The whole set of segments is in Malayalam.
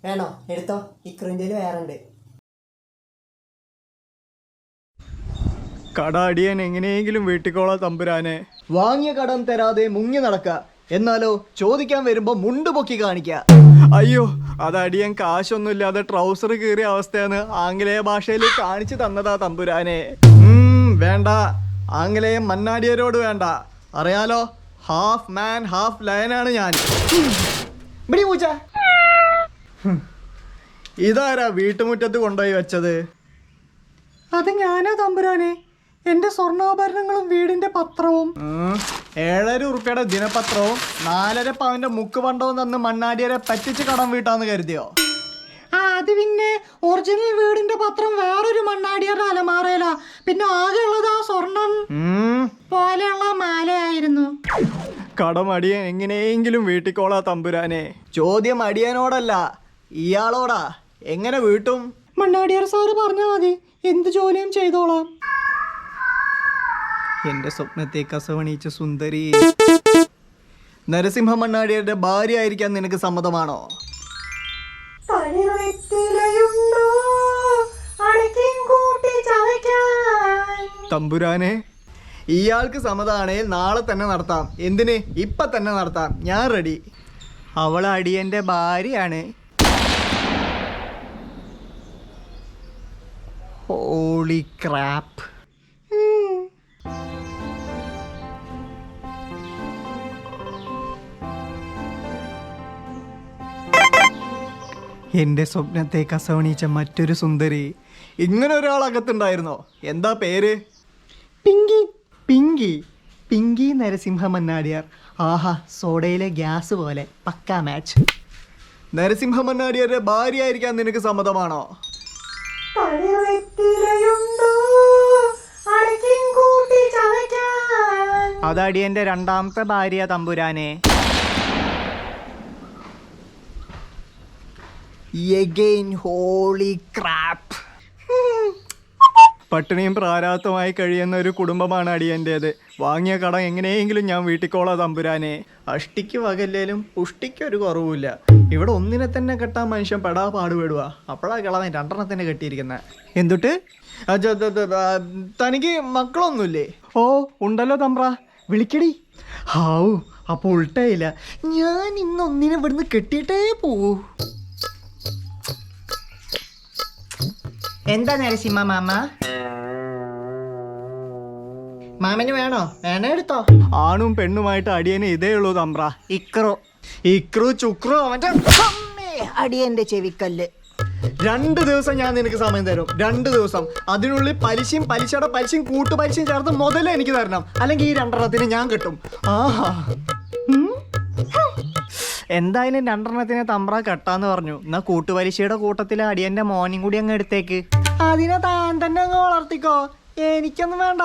വേണോ? എടുത്തോ, ഇക്രിൻ്റെ വേറെ ഉണ്ട്. കട അടിയാൻ എങ്ങനെയെങ്കിലും വീട്ടിക്കോളാം തമ്പുരാനെ. വാങ്ങിയ കടം തരാതെ മുങ്ങി നടക്ക, എന്നാലോ ചോദിക്കാൻ വരുമ്പോ മുണ്ട് പൊക്കി കാണിക്ക. അയ്യോ, അത് അടിയാൻ കാശൊന്നുമില്ലാതെ ട്രൗസർ കീറിയ അവസ്ഥയാണ് ആംഗലേയ ഭാഷയിൽ കാണിച്ചു തന്നതാ തമ്പുരാനെ. വേണ്ട, ആംഗലേയം മന്നാടിയരോട് വേണ്ട. അറിയാലോ, ഹാഫ് മാൻ ഹാഫ് ലയനാണ് ഞാൻ. പൂച്ച, ഇതാരാ വീട്ടുമുറ്റത്ത് കൊണ്ടുപോയി വെച്ചത്? അത് ഞാനാ തമ്പുരാനെ. എന്റെ സ്വർണ്ണാഭരണങ്ങളും വീടിന്റെ പത്രവും. 7,000 ഉറുപ്പിയുടെ ദിനപത്രവും 4.5 പവന്റെ മുക്കുപണ്ടവും തന്ന് മണ്ണാടിയരെ പറ്റിച്ച് കടം വീട്ടാന്ന് കരുതിയോ? അത് പിന്നെ ഒറിജിനൽ വീടിന്റെ പത്രം വേറൊരു മണ്ണാടിയരുടെ അലമാറയില. പിന്നെ ആകെയുള്ളത് ആ സ്വർണം പോലെയുള്ള മാലയായിരുന്നു. കടം അടിയാൻ എങ്ങനെയെങ്കിലും വീട്ടിക്കോളാ തമ്പുരാനെ. ചോദ്യം അടിയാനോടല്ല, ഇയാളോടാ. എങ്ങനെ വീട്ടും? മണ്ണാടിയാർ സാറ് പറഞ്ഞാൽ മതി, എന്ത് ജോലിയും ചെയ്തോളാം. എന്റെ സ്വപ്നത്തെ കസവണിച്ച സുന്ദരി നരസിംഹ മണ്ണാടിയരുടെ ഭാര്യ ആയിരിക്കാൻ നിനക്ക് സമ്മതമാണോ? തമ്പുരാനെ, ഇയാൾക്ക് സമ്മതമാണെങ്കിൽ നാളെ തന്നെ നടത്താം. എന്തിന്? ഇപ്പൊ തന്നെ നടത്താം, ഞാൻ റെഡി. അവൾ അടിയന്റെ ഭാര്യയാണ്. Holy crap. എന്റെ സ്വപ്നത്തെ കസവണിച്ച മറ്റൊരു സുന്ദരി. ഇങ്ങനെ ഒരാൾ അകത്തുണ്ടായിരുന്നോ? എന്താ പേര്? പിങ്കി. പിങ്കി പിങ്കി നരസിംഹ മന്നാടിയാർ. ആഹാ, സോഡയിലെ ഗ്യാസ് പോലെ പക്കാ മാച്ച്. നരസിംഹ മന്നാടിയാരുടെ ഭാര്യ ആയിരിക്കാൻ നിനക്ക് സമ്മതമാണോ? അതടിയന്റെ രണ്ടാമത്തെ ഭാര്യ തമ്പുരാനെ. Holy crap. പട്ടിണിയും പ്രാരാബ്ധമായി കഴിയുന്ന ഒരു കുടുംബമാണ് അടിയൻ്റേത്. വാങ്ങിയ കടം എങ്ങനെയെങ്കിലും ഞാൻ വീട്ടിക്കോളാം തമ്പുരാനെ. അഷ്ടിക്ക് വകല്ലേലും പുഷ്ടിക്ക് ഒരു കുറവുമില്ല. ഇവിടെ ഒന്നിനെ തന്നെ കെട്ടാൻ മനുഷ്യൻ പെടാ പാടുപെടുക. അപ്പോഴാ കിളവൻ 2 കെട്ടിയിരിക്കുന്നത്. എന്തുട്ട്? തനിക്ക് മക്കളൊന്നുമില്ലേ? ഓ ഉണ്ടല്ലോ തമ്പ്ര, വിളിക്കടി. ഹാവു, അപ്പൊ ഉൾട്ടയില്ല. ഞാൻ ഇന്നൊന്നിനെ ഇവിടുന്ന് കെട്ടിയിട്ടേ പോവൂ. എന്താ നരസിംഹ മാമ? മാമന് വേണോ? വേണോ എടുത്തോ. ആണും പെണ്ണുമായിട്ട് അടിയന് ഇതേ ഉള്ളൂ തമ്പ്ര. ഇക്രു ചുക്രു അവന്റെ അടിയന്റെ ചെവിക്കല്ല്. 2 ദിവസം ഞാൻ നിനക്ക് സമയം തരും. 2 ദിവസം. അതിനുള്ളിൽ പലിശയുടെ പലിശയും കൂട്ടുപലിശയും ചേർത്ത് മുതലേ എനിക്ക് തരണം. അല്ലെങ്കിൽ ഈ 2 ഞാൻ കിട്ടും. ആഹാ, എന്തായാലും 2 തമ്പ്ര കെട്ടാന്ന് പറഞ്ഞു. എന്നാ കൂട്ടുപലിശയുടെ കൂട്ടത്തിൽ അടിയന്റെ മോനും കൂടി അങ്ങ് എടുത്തേക്ക്. അതിനെ താൻ തന്നെ അങ്ങ് വളർത്തിക്കോ, എനിക്കൊന്നും വേണ്ട.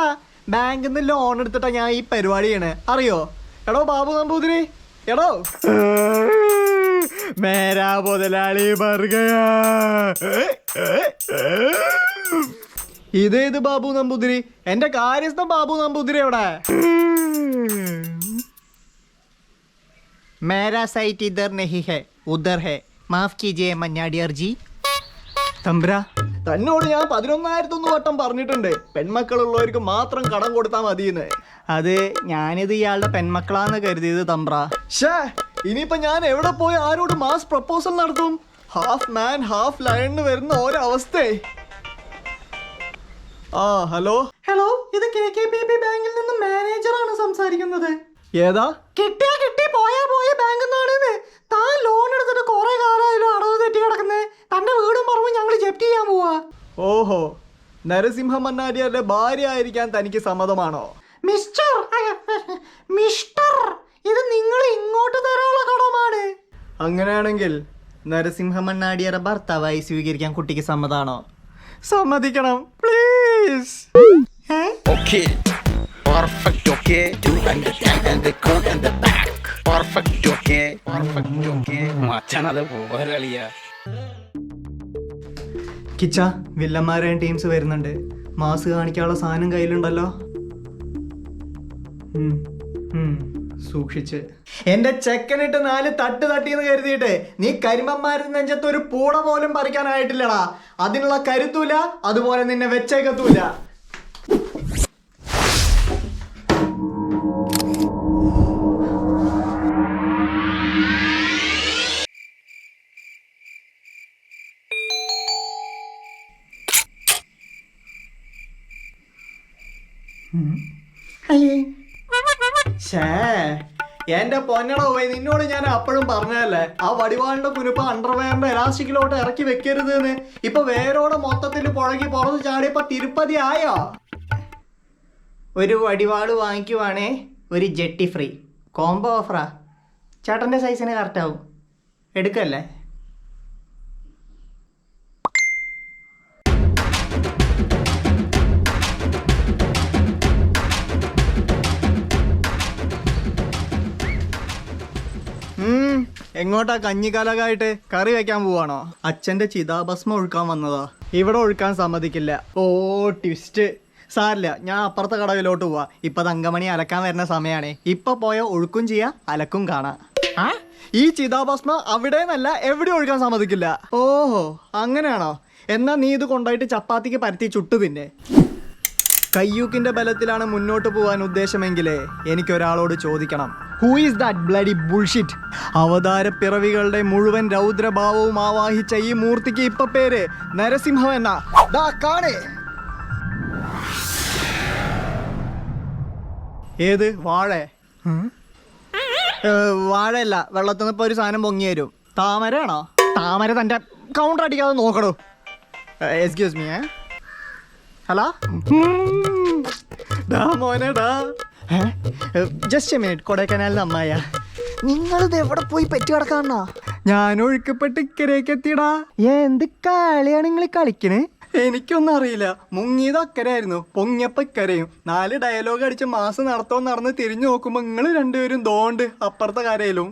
ബാങ്കിൽ നിന്ന് ലോൺ എടുത്തിട്ടാ ഞാൻ ഈ പരിപാടി ചെയ്യണേ, അറിയോ? എടോ ബാബു നമ്പൂതിരി, എടോ മേരാ മുതലാളി ബർഗയാ. ഇതേത് ബാബു നമ്പൂതിരി? എന്റെ കാര്യസ്ഥ ബാബു നമ്പൂതിരി എവിടെ? മേരാ സൈറ്റ് ഇധർ നഹി ഹെ ഉധർ ഹെ, മാഫ് കീജിയേ മന്നാടിയാർ ജി. തമ്പ്ര, തന്നോട് ഞാൻ 11,001 വട്ടം പറഞ്ഞിട്ടുണ്ട് പെൺമക്കളുള്ളവർക്ക് മാത്രം കടം കൊടുത്താൽ മതിയെന്ന്. അത് ഞാനിത് ഇയാളുടെ പെൺമക്കളാന്ന് കരുതിയത് തമ്പ്ര. ഷേ, ഇനിയിപ്പോ ഞാൻ എവിടെ പോയി ആരോട് മാസ് പ്രപ്പോസൽ നടത്തും? ഹാഫ് മാൻ ഹാഫ് ലയണിന് വരുന്ന ഒരവസ്ഥ. ഹലോ. ഇത് KKPP ബാങ്കിൽ നിന്ന് മാനേജറാണ് സംസാരിക്കുന്നത്. ഏതാ? കിട്ടിയാ കിട്ടി, പോയാ പോയ ബാങ്ക് എന്നാണ്. താൻ ലോൺ എടുത്തിട്ട് കുറെ കാലമായാലും അടവ് തെറ്റി കിടക്കുന്നേ. തന്റെ വീടും പറമ്പും ഞങ്ങൾ ജപ്തി ചെയ്യാൻ പോവാ. ഓഹോ, നരസിംഹ മന്നാടിയാരുടെ ഭാര്യ ആയിരിക്കാൻ തനിക്ക് സമ്മതമാണോ? മിസ്റ്റർ, ഇത് നിങ്ങൾ ഇങ്ങോട്ട് തരാനുള്ള കടമാണ്. അങ്ങനെയാണെങ്കിൽ നരസിംഹ മണ്ണാടിയാരുടെ ഭർത്താവായി സ്വീകരിക്കാൻ കുട്ടിക്ക് സമ്മതാണോ? സമ്മതിക്കണം please. Perfect, okay. Do understand and the front and the back. Perfect, okay. മച്ചാനത് പോരളിയ. കിച്ച, വില്ലന്മാരെയും ടീംസ് വരുന്നുണ്ട്. മാസ് കാണിക്കാനുള്ള സാധനം കയ്യിലുണ്ടല്ലോ. സൂക്ഷിച്ച്. എന്റെ ചെക്കനിട്ട് 4 തട്ട് തട്ടിയെന്ന് കരുതിയിട്ട് നീ കരിമ്പന്മാരുടെ നെഞ്ചത്ത് ഒരു പൂട പോലും പറിക്കാനായിട്ടില്ലടാ. അതിനുള്ള കരുത്തൂല, അതുപോലെ നിന്നെ വെച്ചേക്കത്തൂല. എന്റെ പൊന്നട പോയി, നിന്നോട് ഞാൻ അപ്പോഴും പറഞ്ഞതല്ലേ ആ വടിവാളിന്റെ കുനുപ്പ് അണ്ടർവെയറിന്റെ എലാസ്റ്റിക്കിലോട്ട് ഇറക്കി വെക്കരുത് എന്ന്. ഇപ്പൊ വേരോടെ മൊത്തത്തിൽ പുഴകി പുറത്ത് ചാടിയപ്പോ തിരുപ്പതി ആയോ? ഒരു വടിവാള് വാങ്ങിക്കുവാണേ ഒരു ജെട്ടി ഫ്രീ. കോംബോ ഓഫറാ. ചേട്ടന്റെ സൈസിന് കറക്റ്റ് ആവും. എടുക്കല്ലേ? എങ്ങോട്ടാ കഞ്ഞിക്കാലകായിട്ട് കറി വെക്കാൻ പോവാണോ? അച്ഛന്റെ ചിതാഭസ്മം ഒഴുക്കാൻ വന്നതാ. ഇവിടെ ഒഴുക്കാൻ സമ്മതിക്കില്ല. ഓ ട്വിസ്റ്റ്. സാരില്ല, ഞാൻ അപ്പുറത്തെ കടവിലോട്ട് പോവാ. ഇപ്പൊ തങ്കമണി അലക്കാൻ വരുന്ന സമയാണേ. ഇപ്പൊ പോയ ഒഴുക്കും ചെയ്യാ, അലക്കും കാണാം. ഈ ചിതാഭസ്മം അവിടെ നിന്നല്ല എവിടെ ഒഴുക്കാൻ സമ്മതിക്കില്ല. ഓഹോ അങ്ങനെയാണോ? എന്നാ നീ ഇത് കൊണ്ടായിട്ട് ചപ്പാത്തിക്ക് പരത്തി ചുട്ടു തിന്നെ. കയ്യൂക്കിന്റെ ബലത്തിലാണ് മുന്നോട്ട് പോകാൻ ഉദ്ദേശമെങ്കിലേ എനിക്കൊരാളോട് ചോദിക്കണം. Who is that bloody bullshit? അവതാര പിറവികളുടെ മുഴുവൻ രൗദ്രഭാവവും ആവാഹിച്ച ഈ മൂർത്തിക്ക് ഇപ്പൊ പേര് നരസിംഹം എന്നാ. ദാ കാണേ. ഏത് വാഴ? വാഴയല്ല, വെള്ളത്തിൽ നിന്ന് ഇപ്പൊ ഒരു സാധനം പൊങ്ങി വരും. താമരയാണോ? താമര തന്റെ കൗണ്ടർ അടിക്കാതെ നോക്കണോ. Excuse me. ഹലോ ഡാ മോനെ ഡാ. Just a minute. കൊടൈക്കനാലിന് അമ്മായ. നിങ്ങളിത് എവിടെ പോയി പറ്റി കിടക്കാണോ? ഞാൻ ഒഴുക്കപ്പെട്ട് ഇക്കരേക്ക് എത്തിയടാ. എന്ത് കളിയാണ് നിങ്ങൾ കളിക്കണേ? എനിക്കൊന്നും അറിയില്ല. മുങ്ങിയത് അക്കരായിരുന്നു, പൊങ്ങിയപ്പോ ഇക്കരയും. 4 ഡയലോഗ് അടിച്ച് മാസം നടന്ന് തിരിഞ്ഞു നോക്കുമ്പോ നിങ്ങൾ രണ്ടുപേരും ദോണ്ട് അപ്പുറത്തെ കരയിലും.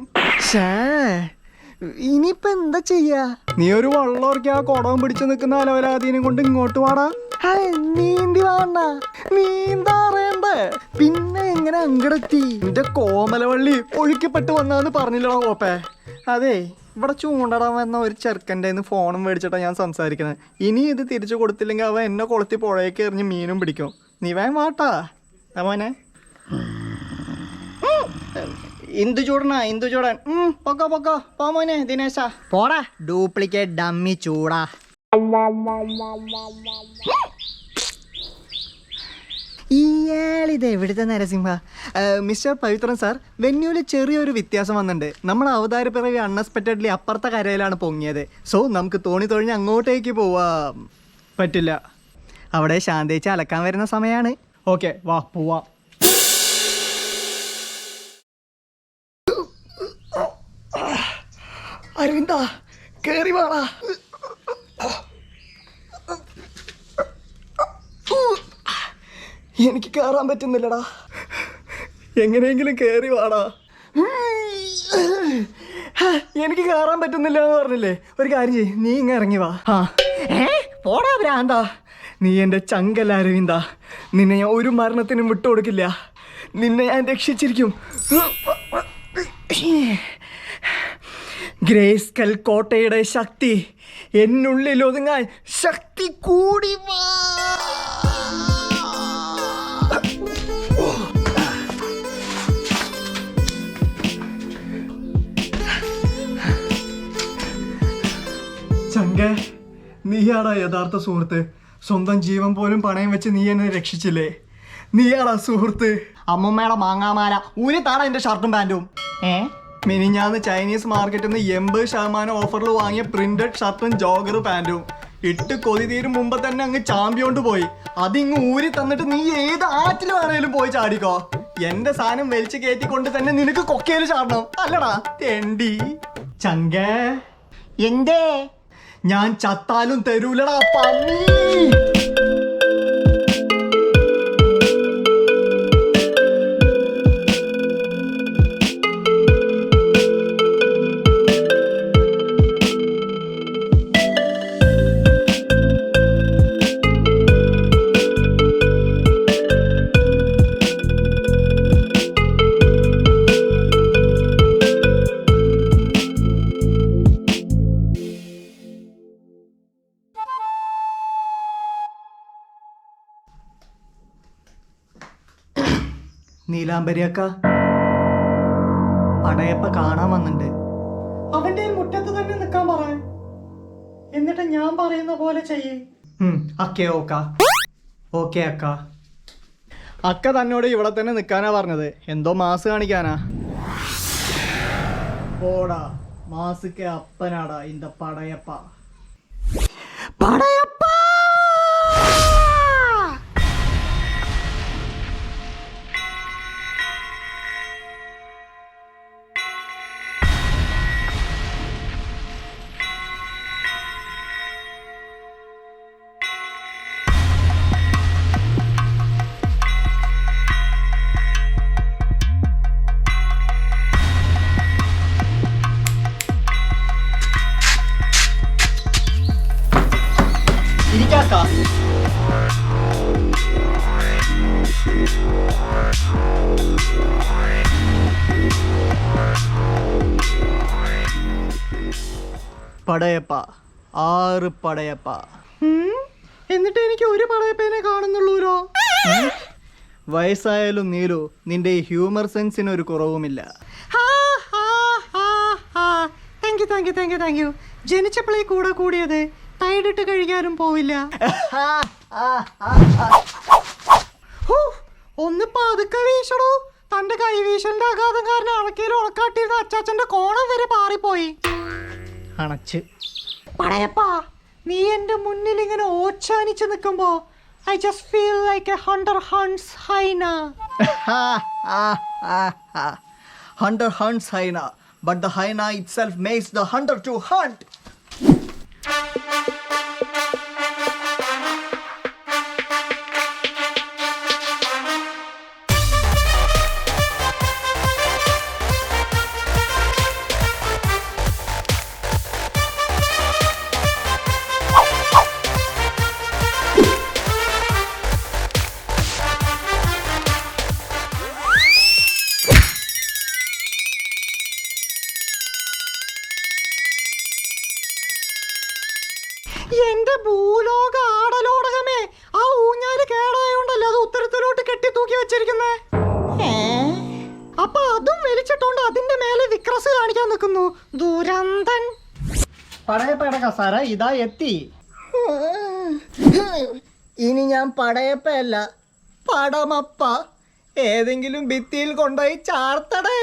ഇനിയിപ്പൊ എന്താ ചെയ്യാ? നീ ഒരു വള്ളോർക്കി ആ കുടവും പിടിച്ചു നിൽക്കുന്ന അലവലാദീനം കൊണ്ട് ഇങ്ങോട്ട് വാടാ. നീന്തി വേണ്ട, നീന്താ അറിയണ്ടേ? പിന്നെ എങ്ങനെ അങ്ങടെത്തി? എന്റെ കോമലവള്ളി ഒഴുക്കിപ്പെട്ട് വന്നാന്ന് പറഞ്ഞില്ലടാ കോപ്പേ. അതെ, ഇവിടെ ചൂണ്ടടാൻ വന്ന ഒരു ചെറുക്കൻ്റെ ഫോണും മേടിച്ചിട്ടാ ഞാൻ സംസാരിക്കുന്നത്. ഇനി ഇത് തിരിച്ചു കൊടുത്തില്ലെങ്കിൽ അവൻ എന്നെ കൊളുത്തി പുഴയൊക്കെ എറിഞ്ഞ് മീനും പിടിക്കും. നീ വേഗം വാട്ടാ അവനെ. ഇന്ദു ചൂടനാ, ഇന്ദു ചൂടൻ. പൊക്കോ പൊക്കോ പോ മോനെ ദിനേശ. പോടാ ഡ്യൂപ്ലിക്കേറ്റ് ഡമ്മി ചൂടാ. ഇയാളിത് എവിടുത്തെ നരസിംഹ? മിസ്റ്റർ പവിത്രൻ സാർ, വെന്യൂല് ചെറിയൊരു വ്യത്യാസം വന്നിട്ടുണ്ട്. നമ്മുടെ അവതാര പിറവി അൺഎക്സ്പെക്റ്റഡ്ലി അപ്പുറത്തെ കരയിലാണ് പൊങ്ങിയത്. സോ നമുക്ക് തോണി തൊഴിഞ്ഞ് അങ്ങോട്ടേക്ക് പോവാം. പറ്റില്ല, അവിടെ ശാന്തേച്ച് അലക്കാൻ വരുന്ന സമയമാണ്. ഓക്കെ വാ പോവാം. അരവിന്ദ കേറി വാടാ. എനിക്ക് കയറാൻ പറ്റുന്നില്ലടാ. എങ്ങനെയെങ്കിലും കേറി വാടാ. എനിക്ക് കയറാൻ പറ്റുന്നില്ല എന്ന് പറഞ്ഞില്ലേ? ഒരു കാര്യം ചെയ്യ്, നീ ഇങ്ങ് ഇറങ്ങി വാ. പോടാ ഭ്രാന്താ. നീ എൻ്റെ ചങ്കല്ല അരവിന്ദ. നിന്നെ ഞാൻ ഒരു മരണത്തിനും വിട്ടുകൊടുക്കില്ല. നിന്നെ ഞാൻ രക്ഷിച്ചിരിക്കും. ഗ്രേസ്കൽ കോട്ടയുടെ ശക്തി എന്നുള്ളിൽ ഒതുങ്ങാൻ ശക്തി കൂടി വാ. ചങ്കേ, നീയാടാ യഥാർത്ഥ സുഹൃത്ത്. സ്വന്തം ജീവൻ പോലും പണയം വെച്ച് നീ എന്നെ രക്ഷിച്ചില്ലേ? നീയാടാ സുഹൃത്ത്. അമ്മമ്മയുടെ മാങ്ങാമാല ഊരി താടാ എൻ്റെ ഷർട്ടും പാൻറ്റും. മിനിഞ്ഞാന്ന് ചൈനീസ് മാർക്കറ്റിൽ നിന്ന് 80% ഓഫറിൽ വാങ്ങിയ പ്രിന്റഡ് ഷർട്ടും ജോഗർ പാൻറ്റും ഇട്ട് കൊതി തീരും മുമ്പ് തന്നെ അങ്ങ് ചാമ്പ്യോണ്ട് പോയി. അതിങ്ങ് ഊരി തന്നിട്ട് നീ ഏത് ആറ്റിൽ വേണേലും പോയി ചാടിക്കോ. എന്റെ സാധനം വലിച്ചു കയറ്റിക്കൊണ്ട് തന്നെ നിനക്ക് കൊക്കയിൽ ചാടണം അല്ലടാ തെണ്ടി. ചങ്കേ എന്തേ? ഞാൻ ചത്താലും തരൂലടാ പന്നി. നീലാംബരിയക്ക പടയപ്പ കാണാൻ വന്നിട്ടുണ്ട്. അവന്റെ മുറ്റത്ത് തന്നെ നിൽക്കാൻ പറ. എന്നിട്ട് ഞാൻ പറയുന്ന പോലെ ചെയ്യേ. അക്കേ ഓക്കെ അക്ക. അക്ക തന്നോട് ഇവിടെ തന്നെ നിൽക്കാനാ പറഞ്ഞത്. എന്തോ മാസ് കാണിക്കാനാ. ഓടാ മാസുക്കെ അപ്പനാടാ இந்த പടയപ്പ. പടയപ്പ ഇരിക്കാക്ക. പടയപ്പ 6 പടയപ്പ. എന്നിട്ട് എനിക്ക് ഒരു പടയപ്പേനെ കാണുന്നുള്ളൂരോ. വയസ്സായാലും നീലു നിന്റെ ഈ ഹ്യൂമർ സെൻസിന് ഒരു കുറവുമില്ല. Thank you. ജനിച്ചപ്പോഴേ കൂടെ കൂടിയത് ടൈഡിട്ട് കഴിക്കാനും പോവില്ല. ഒന്ന് പതുക്കെ വീശടോ. തന്റെ കൈവീശലിന്റെ ആഘാതം കാരണം അണക്കയിലും ഉണക്കാട്ടിയിരുന്ന അച്ചാച്ചന്റെ കോണം വരെ പാറിപ്പോയി. അണച്ച് പടയപ്പാ, നീ എന്റെ മുന്നിൽ ഇങ്ങനെ ഓച്ചാനിച്ച് നിൽക്കുമ്പോ I just feel like a hunter hunts hyena. Hunter hunts hyena, but the hyena itself makes the hunter to hunt. എന്റെ ഭൂലോക ആടലോടകമേ, ആ ഊഞ്ഞാല് കേടായോണ്ടല്ലോ അത് ഉത്തരത്തിലോട്ട് കെട്ടി തൂക്കി വെച്ചിരിക്കുന്നേ. അപ്പൊ അതും വലിച്ചിട്ടോണ്ട് അതിന്റെ മേലെ വിക്രസ് കാണിക്കാൻ നിൽക്കുന്നു ദുരന്തൻ. പടയപ്പയുടെ കസാര ഇതാ എത്തി. ഇനി ഞാൻ പടയപ്പയല്ല, പടമപ്പ. ഏതെങ്കിലും ഭിത്തിയിൽ കൊണ്ടുപോയി ചാർത്തടേ.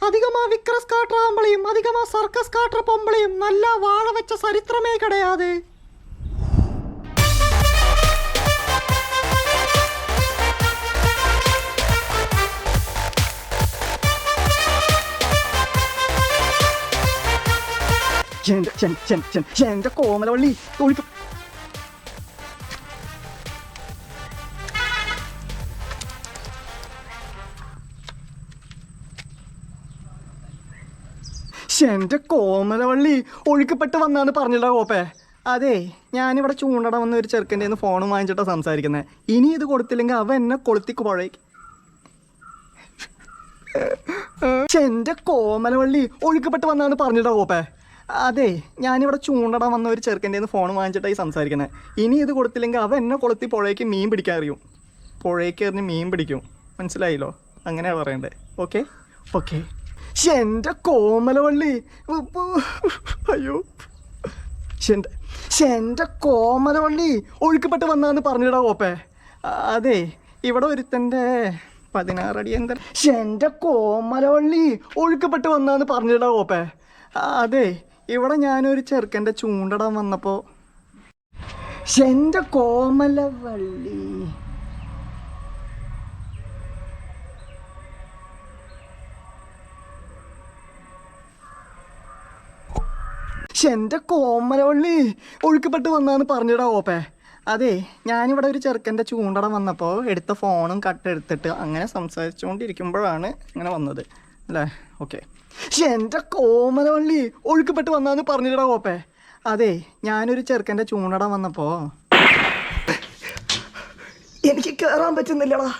அதிகமா விக்ரஸ் காட்டுற ஆம்பளையும் அதிகமா சர்க்கஸ் காட்டுற பொம்பளையும் நல்லா வாழ வச்ச சரித்திரமே கிடையாது. എന്റെ കോമലവള്ളി ഒഴിക്കും. എന്റെ കോമലവള്ളി ഒഴുക്കപ്പെട്ട് വന്നാന്ന് പറഞ്ഞിട്ടാ കോപ്പേ. അതെ, ഞാനിവിടെ ചൂണ്ടട വന്ന ഒരു ചെറുക്കൻ്റെ നിന്ന് ഫോണും വാങ്ങിച്ചിട്ടാ സംസാരിക്കുന്നത്. ഇനി ഇത് കൊടുത്തില്ലെങ്കിൽ അവ എന്നെ കൊളുത്തിക്ക് പുഴയ്ക്ക്. എന്റെ കോമലവള്ളി ഒഴുക്കപ്പെട്ട് വന്നാന്ന് പറഞ്ഞിട്ടാ കോപ്പേ. അതെ, ഞാനിവിടെ ചൂണ്ടട വന്ന ഒരു ചെറുക്കൻ്റെ നിന്ന് ഫോണും വാങ്ങിച്ചിട്ടായി സംസാരിക്കുന്നത്. ഇനി ഇത് കൊടുത്തില്ലെങ്കിൽ അവ എന്നെ കൊളുത്തി പുഴയ്ക്ക് മീൻ പിടിക്കാൻ അറിയും. പുഴയ്ക്ക് എറിഞ്ഞ് മീൻ പിടിക്കും. മനസ്സിലായില്ലോ? അങ്ങനെയാ പറയണ്ടേ. ഓക്കെ. എന്റെ കോമലവള്ളി, അയ്യോ, എന്റെ കോമലവള്ളി ഒഴുക്കപ്പെട്ട് വന്നാന്ന് പറഞ്ഞിടാ കോപ്പേ. അതെ, ഇവിടെ ഒരുത്തൻ്റെ 16 അടി എന്താ. എന്റെ കോമലവള്ളി ഒഴുക്കപ്പെട്ട് വന്നാന്ന് പറഞ്ഞിടാ കോപ്പേ. അതെ, ഇവിടെ ഞാനൊരു ചെറുക്കൻ്റെ ചൂണ്ടടാൻ വന്നപ്പോൾ എന്റെ കോമലവള്ളി. എന്റെ കോമലവള്ളി ഒഴുക്കപ്പെട്ട് വന്നാന്ന് പറഞ്ഞിടാ ഓപ്പേ. അതെ, ഞാനിവിടെ ഒരു ചെറുക്കൻ്റെ ചൂണ്ടട വന്നപ്പോൾ എടുത്ത ഫോണും കട്ടെടുത്തിട്ട് അങ്ങനെ സംസാരിച്ചുകൊണ്ടിരിക്കുമ്പോഴാണ് ഇങ്ങനെ വന്നത് അല്ലേ. ഓക്കെ. എന്റെ കോമലവള്ളി ഒഴുക്കപ്പെട്ട് വന്നാന്ന് പറഞ്ഞിടാ ഓപ്പേ. അതെ, ഞാനൊരു ചെറുക്കൻ്റെ ചൂണ്ടട വന്നപ്പോൾ എനിക്ക് കയറാൻ പറ്റുന്നില്ലടാ.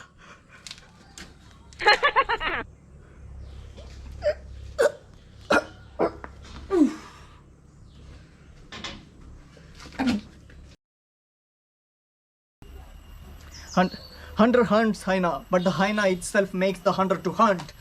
Hunter hunts hyena, but the hyena itself makes the hunter to hunt.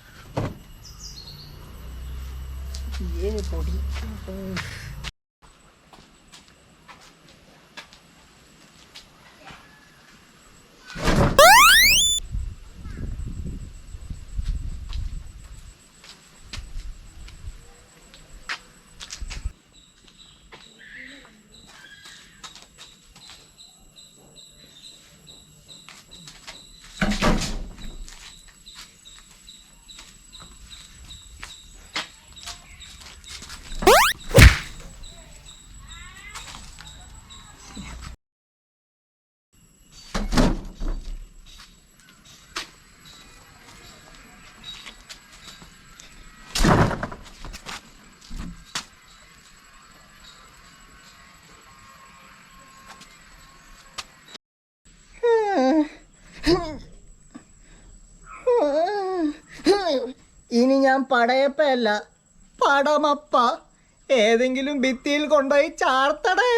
ഇനി ഞാൻ പടയപ്പയല്ല, പടമപ്പ. ഏതെങ്കിലും ഭിത്തിയിൽ കൊണ്ടുപോയി ചാർത്തടേ.